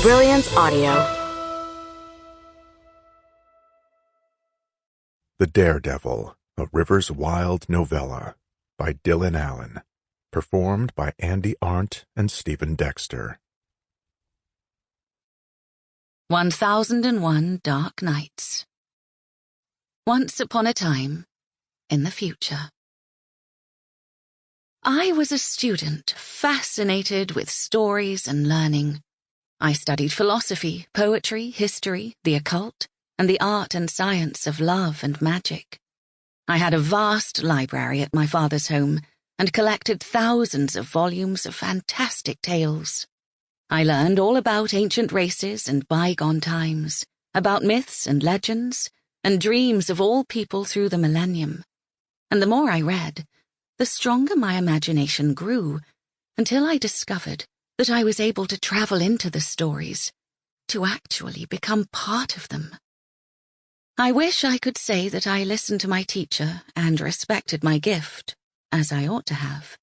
Brilliance Audio. The Daredevil, a Rivers Wilde Novella by Dylan Allen, performed by Andi, Arndt, and Stephen Dexter. 1001 Dark Nights. Once upon a time, in the future. I was a student, fascinated with stories and learning. I studied philosophy, poetry, history, the occult, and the art and science of love and magic. I had a vast library at my father's home and collected thousands of volumes of fantastic tales. I learned all about ancient races and bygone times, about myths and legends, and dreams of all people through the millennium. And the more I read, the stronger my imagination grew, until I discovered that I was able to travel into the stories, to actually become part of them. I wish I could say that I listened to my teacher and respected my gift, as I ought to have.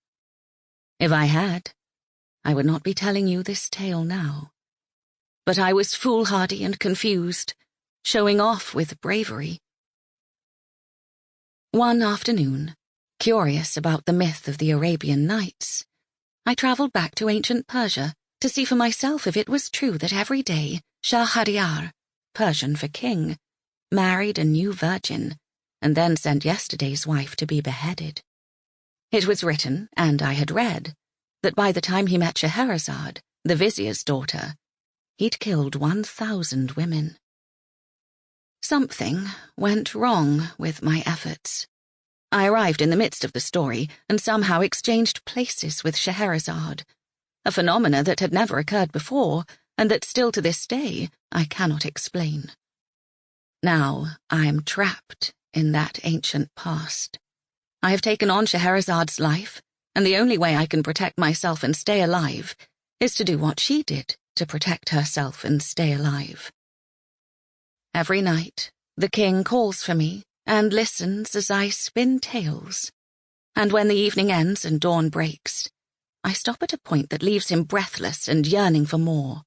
If I had, I would not be telling you this tale now. But I was foolhardy and confused, showing off with bravery. One afternoon, curious about the myth of the Arabian Nights, I traveled back to ancient Persia to see for myself if it was true that every day Shahryar, Persian for king, married a new virgin and then sent yesterday's wife to be beheaded. It was written, and I had read, that by the time he met Scheherazade, the vizier's daughter, he'd killed 1,000 women. Something went wrong with my efforts. I arrived in the midst of the story and somehow exchanged places with Scheherazade, a phenomena that had never occurred before and that still to this day I cannot explain. Now I am trapped in that ancient past. I have taken on Scheherazade's life, and the only way I can protect myself and stay alive is to do what she did to protect herself and stay alive. Every night, the king calls for me and listens as I spin tales, and when the evening ends and dawn breaks, I stop at a point that leaves him breathless and yearning for more.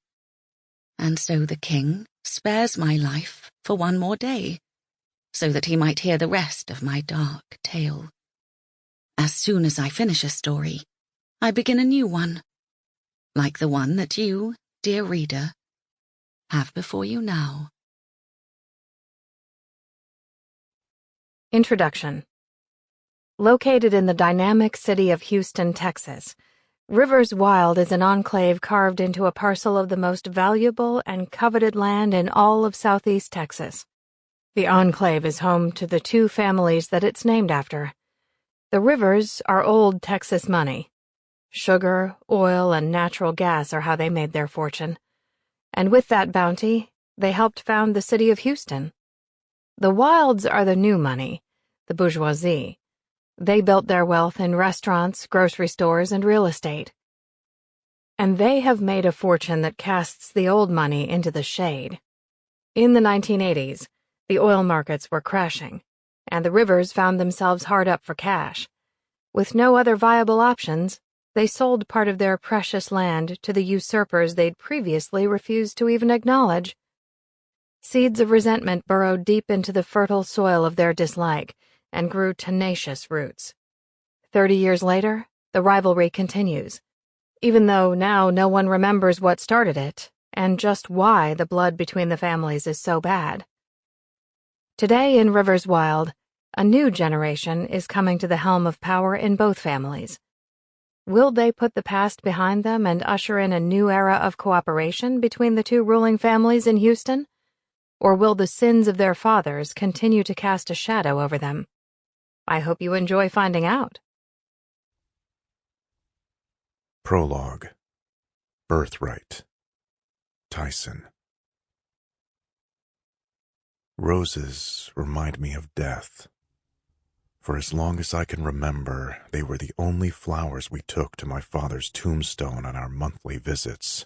And so the king spares my life for one more day, so that he might hear the rest of my dark tale. As soon as I finish a story, I begin a new one, like the one that you, dear reader, have before you now. Introduction. Located in the dynamic city of Houston, Texas, Rivers Wilde is an enclave carved into a parcel of the most valuable and coveted land in all of Southeast Texas. The enclave is home to the two families that it's named after. The Rivers are old Texas money. Sugar, oil, and natural gas are how they made their fortune. And with that bounty, they helped found the city of Houston. The Wildes are the new money, the bourgeoisie. They built their wealth in restaurants, grocery stores, and real estate. And they have made a fortune that casts the old money into the shade. In the 1980s, the oil markets were crashing, and the Rivers found themselves hard up for cash. With no other viable options, they sold part of their precious land to the usurpers they'd previously refused to even acknowledge. Seeds of resentment burrowed deep into the fertile soil of their dislike and grew tenacious roots. 30 years later, the rivalry continues, even though now no one remembers what started it and just why the blood between the families is so bad. Today in Rivers Wilde, a new generation is coming to the helm of power in both families. Will they put the past behind them and usher in a new era of cooperation between the two ruling families in Houston? Or will the sins of their fathers continue to cast a shadow over them? I hope you enjoy finding out. Prologue. Birthright. Tyson. Roses remind me of death. For as long as I can remember, they were the only flowers we took to my father's tombstone on our monthly visits.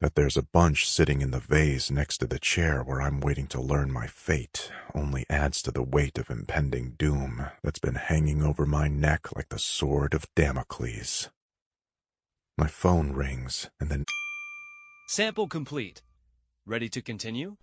That there's a bunch sitting in the vase next to the chair where I'm waiting to learn my fate only adds to the weight of impending doom that's been hanging over my neck like the sword of Damocles. My phone rings, and then Sample complete. Ready to continue?